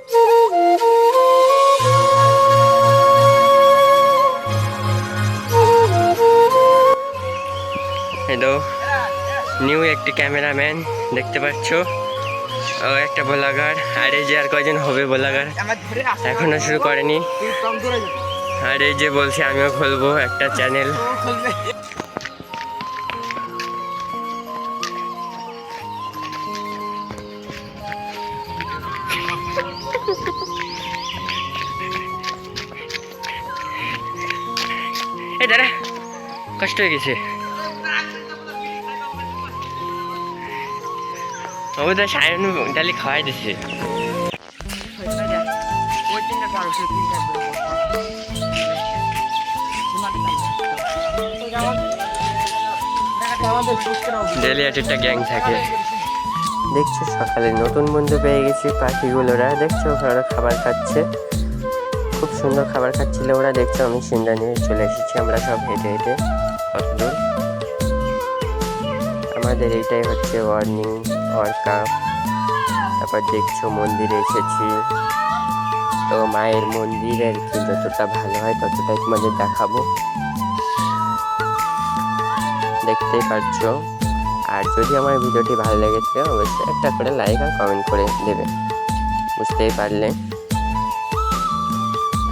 Hello, new একটি cameraman দেখতে পাচ্ছ, ও একটা ব্লগার। আর এই যে আর কয়জন হবে ব্লগার, এখনো শুরু করেনি। আর এই যে বলছি আমিও খুলবো একটা চ্যানেল। এই দাঁড়া, কষ্ট হয়ে গেছে। ওদের সায়ন ডালি খাওয়াই দিছে। ডেলি একটা গ্যাং থাকে। দেখছো সকালে নতুন বন্ধু পেয়ে গেছি, পাখিগুলোরা দেখছো ওরা খাবার খাচ্ছে, খুব সুন্দর খাবার খাচ্ছিল ওরা। দেখছো আমি সিন্দা নিয়ে চলে এসেছি, আমরা সব হেঁটে হেঁটে কতদূর। আমাদের এইটাই হচ্ছে ওয়ার্নিং ওয়ার্কআপ। তারপর দেখছো মন্দিরে এসেছি, তো মায়ের মন্দির আর কি যতটা ভালো হয় ততটাই তোমাদের দেখাবো, দেখতেই পাচ্ছো। আর যদি আমার ভিডিওটি ভালো লেগেছে অবশ্যই একটা করে লাইক আর কমেন্ট করে দেবে, বুঝতেই পারলে।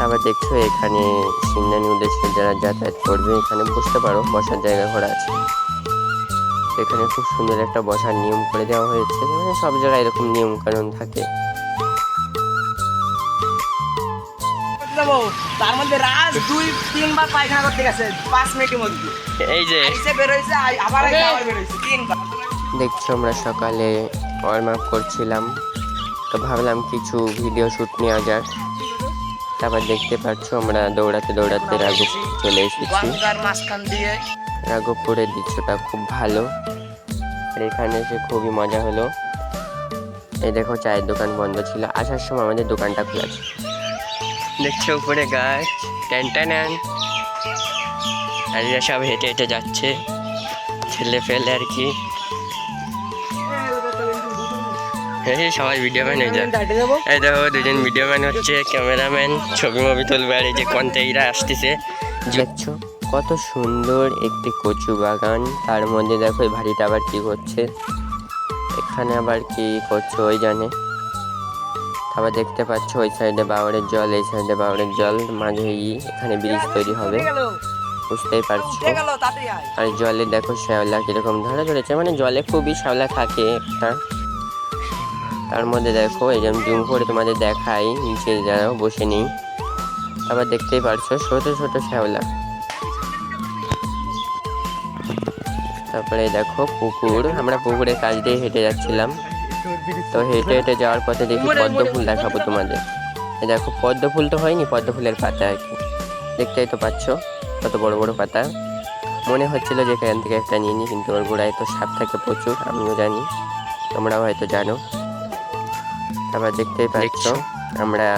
আবার দেখছো এখানে সিন্দানি উদ্দেশ্যে যারা যাতায়াত করবে এখানে বুঝতে পারো বসার জায়গা করা আছে। এখানে খুব সুন্দর একটা বসার নিয়ম করে দেওয়া হয়েছে, মানে সব জায়গায় এরকম নিয়ম কানুন থাকে। তার মধ্যে রাজ 2-3 বার পায়খানা করতে গেছে 5 মিনিটের মধ্যে। এই যে এসে বের হইছে, আবার বের হইছে 3 বার। দেখছো আমরা সকালে ওয়ার্ম আপ করছিলাম, তো ভাবলাম কিছু ভিডিও শ্যুট নেওয়া যাক। তারপর দেখতে পাচ্ছ আমরা দৌড়াতে দৌড়াতে রাঘব চলে এসেছি। রাঘবপুরের দৃশ্যটা খুব ভালো, আর এখানে এসে খুবই মজা হলো। এই দেখো চায়ের দোকান বন্ধ ছিল, আসার সময় আমাদের দোকানটা খোলা ছিল। দেখছো উপরে গাছ, ট্যান ট্যান, আর এরা সব হেঁটে হেঁটে যাচ্ছে, ছেলে ফেলে আর কি। সবাই ভিডিও ম্যান হয়ে যায়। এই দেখো দুজন ভিডিও ম্যান হচ্ছে, ক্যামেরাম্যান ছবি মবি তুলবে। আর এই যে কন্টেইরা আসতেছে, দেখছো কত সুন্দর একটি কচু বাগান। তার মধ্যে দেখো এই ভাড়িটা আবার কি করছে, এখানে আবার কি করছে ওই জানে। আবার দেখতে পাচ্ছ ওই সাইডে বাওড়ের জল, এই সাইডে বাওড়ের জল, মাঝে এখানে ব্রিজ তৈরি হবে, বুঝতেই পারছো। আর জলে দেখো শ্যাওলা কিরকম ধরে ধরেছে, মানে জলে খুবই শ্যাওলা থাকে একটা। তার মধ্যে দেখো এই যে আমি জুম করে তোমাদের দেখাই, নিচে যারা বসে নেই। আবার দেখতেই পারছো ছোট ছোট শ্যাওলা। তারপরে দেখো পুকুর, আমরা পুকুরের কাছ দিয়ে হেঁটে যাচ্ছিলাম, তো হেঁটে হেঁটে যাওয়ার পথে দেখি পদ্ম ফুল দেখাবো তোমাদের। এই দেখো পদ্ম ফুল তো হয়নি, পদ্ম ফুলের পাতা আর কি, দেখতেই তো পাচ্ছ কত বড় বড় পাতা। মনে হচ্ছিল যে এখান থেকে একটা নিয়ে নিই, কিন্তু ওর গোড়ায় তো সাপ থাকে প্রচুর, আমিও জানি, তোমরাও হয়তো জানো। তারপর দেখতেই পাচ্ছ আমরা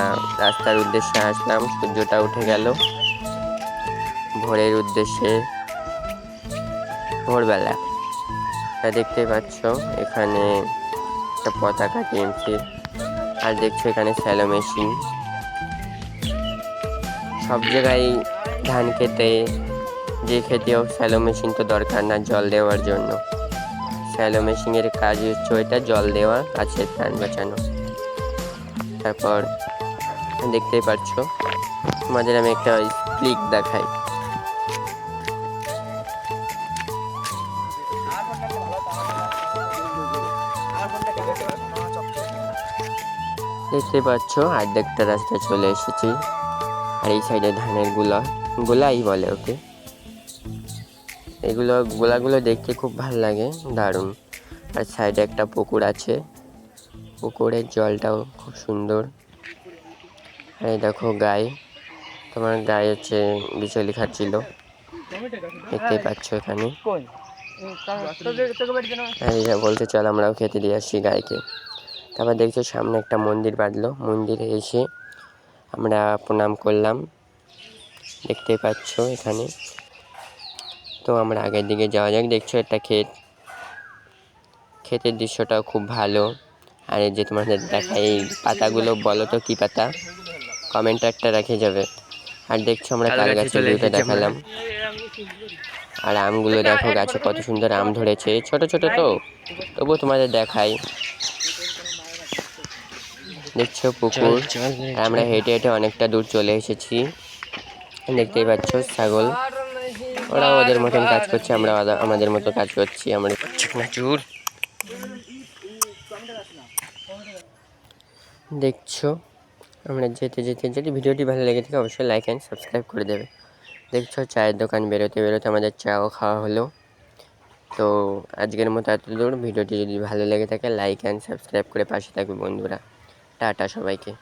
রাস্তার উদ্দেশ্যে আসলাম, সূর্যটা উঠে গেল ভোরের উদ্দেশ্যে, ভোরবেলা। দেখতেই পাচ্ছ এখানে একটা পতাকা টিএমসির। আর দেখছো এখানে স্যালো মেশিন, সব জায়গায় ধান খেতে যে খেতে হোক স্যালো মেশিন তো দরকার না জল দেওয়ার জন্য। স্যালো মেশিনের কাজ হচ্ছে ওইটা জল দেওয়া, গাছের প্রাণ বাঁচানো। তারপর দেখতেই পাচ্ছ তোমাদের আমি একটা ক্লিক দেখাই। দেখতে পাচ্ছ অর্ধেকটা রাস্তা চলে এসেছি। আর এই সাইডে ধানের গোলাই বলে ওকে, এগুলো গোলাগুলো দেখতে খুব ভালো লাগে, দারুণ। আর সাইডে একটা পুকুর আছে, পুকুরের জলটাও খুব সুন্দর। আর এই দেখো গায়ে, তোমার গায়ে হচ্ছে বিচলি খাচ্ছিল, দেখতেই পাচ্ছ এখানে। আর বলতে চল আমরাও খেতে দিয়ে আসছি গাইকে। তারপর দেখছো সামনে একটা মন্দির বাঁধলো, মন্দিরে এসে আমরা প্রণাম করলাম, দেখতেই পাচ্ছ এখানে। তো আমরা আগের দিকে যাওয়া যাক। দেখছো একটা ক্ষেতের দৃশ্যটাও খুব ভালো। আর এই যে তোমাদের দেখাই এই পাতাগুলো, বলো তো কি পাতা, কমেন্টে একটা রেখে যাবে। আর দেখছো আমরা তাল গাছের ভিউটা দেখালাম। আর আমগুলো দেখো, গাছে কত সুন্দর আম ধরেছে, ছোট ছোট তো তবুও তোমাদের দেখাই। দেখছো পুকুর, আর আমরা হেঁটে হেঁটে অনেকটা দূর চলে এসেছি। দেখতেই পাচ্ছ ছাগল, ওরা ওদের মতন কাজ করছে, আমরা আমাদের মতো কাজ করছি। আমরা না চুর দেখছো আমরা যেতে যেতে, যদি ভিডিওটি ভালো লেগে থাকে অবশ্যই লাইক অ্যান্ড সাবস্ক্রাইব করে দেবে। দেখছো চায়ের দোকান, বেরোতে বেরোতে আমাদের চাও খাওয়া হলো। তো আজকের মতো এত দূর। ভিডিওটি যদি ভালো লেগে থাকে লাইক অ্যান্ড সাবস্ক্রাইব করে পাশে থাকবে বন্ধুরা। টাটা সবাইকে।